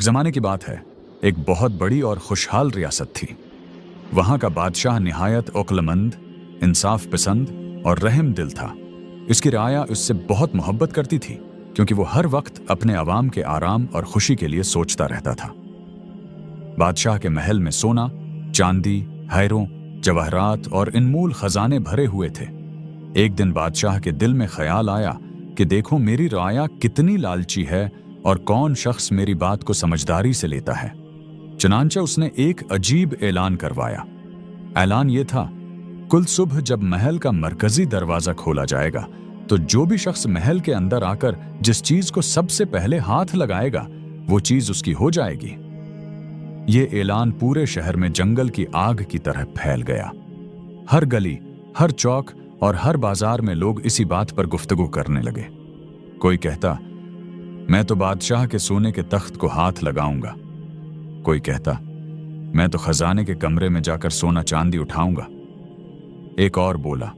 ज़माने की बात है, एक बहुत बड़ी और खुशहाल रियासत थी। वहाँ का बादशाह निहायत अक्लमंद, इंसाफ पसंद और रहम दिल था। इसकी राया उससे बहुत मोहब्बत करती थी, क्योंकि वो हर वक्त अपने अवाम के आराम और खुशी के लिए सोचता रहता था। बादशाह के महल में सोना, चांदी, हैरों, जवाहरात और इनमूल खजाने भरे हुए थे। एक दिन बादशाह के दिल में ख्याल आया कि देखो मेरी राया कितनी लालची है और कौन शख्स मेरी बात को समझदारी से लेता है। चुनांचे उसने एक अजीब ऐलान करवाया। ऐलान ये था, कुल सुबह जब महल का मरकजी दरवाजा खोला जाएगा तो जो भी शख्स महल के अंदर आकर जिस चीज को सबसे पहले हाथ लगाएगा वो चीज उसकी हो जाएगी। ये ऐलान पूरे शहर में जंगल की आग की तरह फैल गया। हर गली, हर चौक और हर बाजार में लोग इसी बात पर गुफ्तगू करने लगे। कोई कहता, मैं तो बादशाह के सोने के तख्त को हाथ लगाऊंगा। कोई कहता, मैं तो खजाने के कमरे में जाकर सोना चांदी उठाऊंगा। एक और बोला,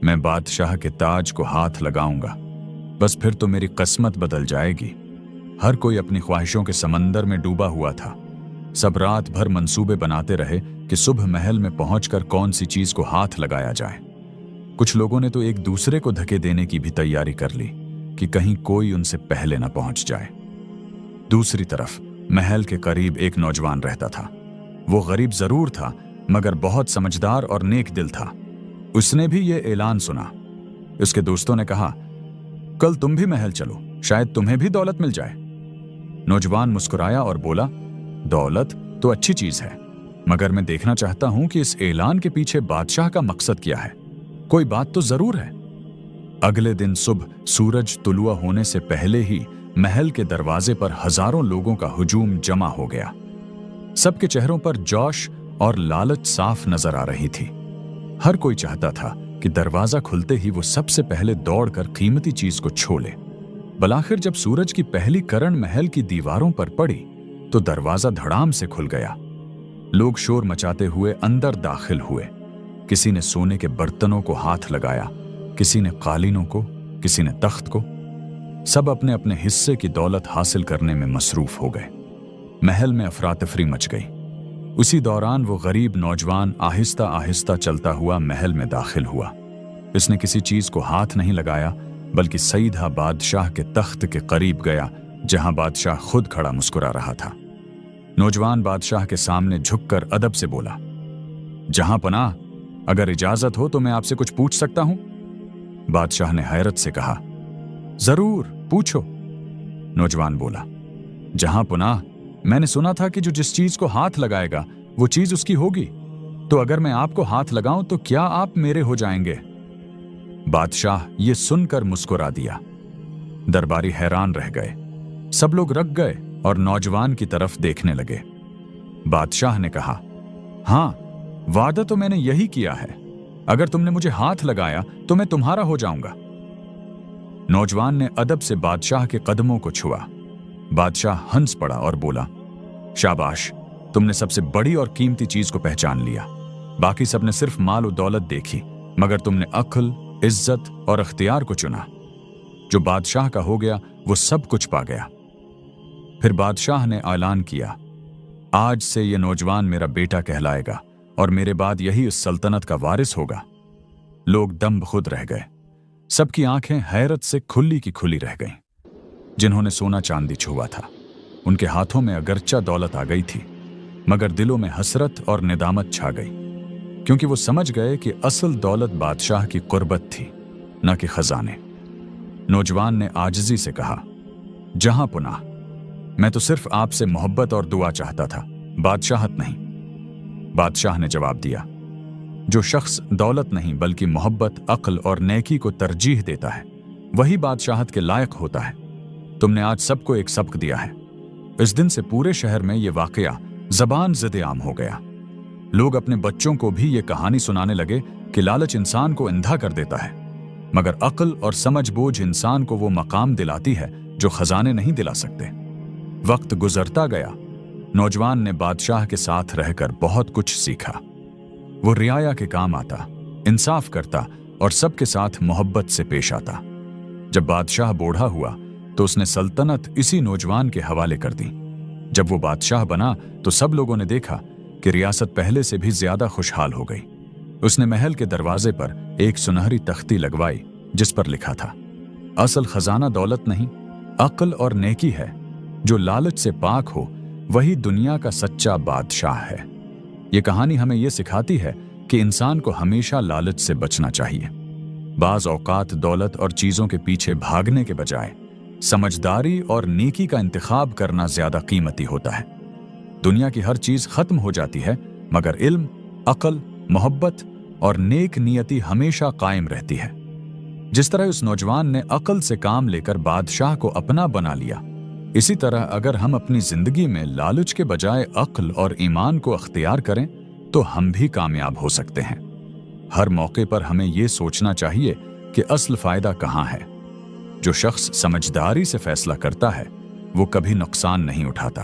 मैं बादशाह के ताज को हाथ लगाऊंगा, बस फिर तो मेरी किस्मत बदल जाएगी। हर कोई अपनी ख्वाहिशों के समंदर में डूबा हुआ था। सब रात भर मंसूबे बनाते रहे कि सुबह महल में पहुंचकर कौन सी चीज को हाथ लगाया जाए। कुछ लोगों ने तो एक दूसरे को धक्के देने की भी तैयारी कर ली कि कहीं कोई उनसे पहले न पहुंच जाए। दूसरी तरफ महल के करीब एक नौजवान रहता था। वो गरीब जरूर था, मगर बहुत समझदार और नेक दिल था। उसने भी ये ऐलान सुना। उसके दोस्तों ने कहा, कल तुम भी महल चलो, शायद तुम्हें भी दौलत मिल जाए। नौजवान मुस्कुराया और बोला, दौलत तो अच्छी चीज है, मगर मैं देखना चाहता हूं कि इस ऐलान के पीछे बादशाह का मकसद क्या है। कोई बात तो जरूर है। अगले दिन सुबह सूरज तुलुआ होने से पहले ही महल के दरवाजे पर हजारों लोगों का हुजूम जमा हो गया। सबके चेहरों पर जोश और लालच साफ नजर आ रही थी। हर कोई चाहता था कि दरवाजा खुलते ही वो सबसे पहले दौड़कर कीमती चीज को छू ले। बलाखिर जब सूरज की पहली किरण महल की दीवारों पर पड़ी तो दरवाजा धड़ाम से खुल गया। लोग शोर मचाते हुए अंदर दाखिल हुए। किसी ने सोने के बर्तनों को हाथ लगाया, किसी ने कालीनों को, किसी ने तख्त को। सब अपने अपने हिस्से की दौलत हासिल करने में मसरूफ हो गए। महल में अफरा-तफरी मच गई। उसी दौरान वो गरीब नौजवान आहिस्ता आहिस्ता चलता हुआ महल में दाखिल हुआ। इसने किसी चीज को हाथ नहीं लगाया, बल्कि सीधा बादशाह के तख्त के करीब गया, जहां बादशाह खुद खड़ा मुस्कुरा रहा था। नौजवान बादशाह के सामने झुककर अदब से बोला, जहां पनाह, अगर इजाजत हो तो मैं आपसे कुछ पूछ सकता हूं? बादशाह ने हैरत से कहा, जरूर पूछो। नौजवान बोला, जहां पनाह, मैंने सुना था कि जो जिस चीज को हाथ लगाएगा वो चीज उसकी होगी, तो अगर मैं आपको हाथ लगाऊं तो क्या आप मेरे हो जाएंगे? बादशाह ये सुनकर मुस्कुरा दिया। दरबारी हैरान रह गए। सब लोग रक गए और नौजवान की तरफ देखने लगे। बादशाह ने कहा, हां, वादा तो मैंने यही किया है। अगर तुमने मुझे हाथ लगाया तो मैं तुम्हारा हो जाऊंगा। नौजवान ने अदब से बादशाह के कदमों को छुआ। बादशाह हंस पड़ा और बोला, शाबाश, तुमने सबसे बड़ी और कीमती चीज को पहचान लिया। बाकी सबने सिर्फ माल और दौलत देखी, मगर तुमने अक्ल, इज्जत और इख्तियार को चुना। जो बादशाह का हो गया वो सब कुछ पा गया। फिर बादशाह ने ऐलान किया, आज से ये नौजवान मेरा बेटा कहलाएगा और मेरे बाद यही इस सल्तनत का वारिस होगा। लोग दम खुद रह गए। सबकी आंखें हैरत से खुली की खुली रह गईं। जिन्होंने सोना चांदी छुआ था, उनके हाथों में अगरचा दौलत आ गई थी, मगर दिलों में हसरत और निदामत छा गई, क्योंकि वो समझ गए कि असल दौलत बादशाह की कुर्बत थी, न कि खजाने। नौजवान ने आजिजी से कहा, जहां पुनाह, मैं तो सिर्फ आपसे मोहब्बत और दुआ चाहता था, बादशाहत नहीं। बादशाह ने जवाब दिया, जो शख्स दौलत नहीं बल्कि मोहब्बत, अक्ल और नेकी को तरजीह देता है, वही बादशाहत के लायक होता है। तुमने आज सबको एक सबक दिया है। इस दिन से पूरे शहर में यह वाकया ज़बान ज़िद आम हो गया। लोग अपने बच्चों को भी ये कहानी सुनाने लगे कि लालच इंसान को अंधा कर देता है, मगर अक्ल और समझ बूझ इंसान को वो मकाम दिलाती है जो खजाने नहीं दिला सकते। वक्त गुजरता गया। नौजवान ने बादशाह के साथ रहकर बहुत कुछ सीखा। वो रियाया के काम आता, इंसाफ करता और सबके साथ मोहब्बत से पेश आता। जब बादशाह बूढ़ा हुआ तो उसने सल्तनत इसी नौजवान के हवाले कर दी। जब वो बादशाह बना तो सब लोगों ने देखा कि रियासत पहले से भी ज्यादा खुशहाल हो गई। उसने महल के दरवाजे पर एक सुनहरी तख्ती लगवाई जिस पर लिखा था, असल खजाना दौलत नहीं, अक्ल और नेकी है। जो लालच से पाक हो वही दुनिया का सच्चा बादशाह है। ये कहानी हमें ये सिखाती है कि इंसान को हमेशा लालच से बचना चाहिए। बाज औकात दौलत और चीजों के पीछे भागने के बजाय समझदारी और नेकी का इंतखाब करना ज्यादा कीमती होता है। दुनिया की हर चीज खत्म हो जाती है मगर इल्म, अक्ल, मोहब्बत और नेक नियति हमेशा कायम रहती है। जिस तरह उस नौजवान ने अक्ल से काम लेकर बादशाह को अपना बना लिया, इसी तरह अगर हम अपनी जिंदगी में लालच के बजाय अक्ल और ईमान को अख्तियार करें तो हम भी कामयाब हो सकते हैं। हर मौके पर हमें ये सोचना चाहिए कि असल फायदा कहाँ है। जो शख्स समझदारी से फैसला करता है वो कभी नुकसान नहीं उठाता।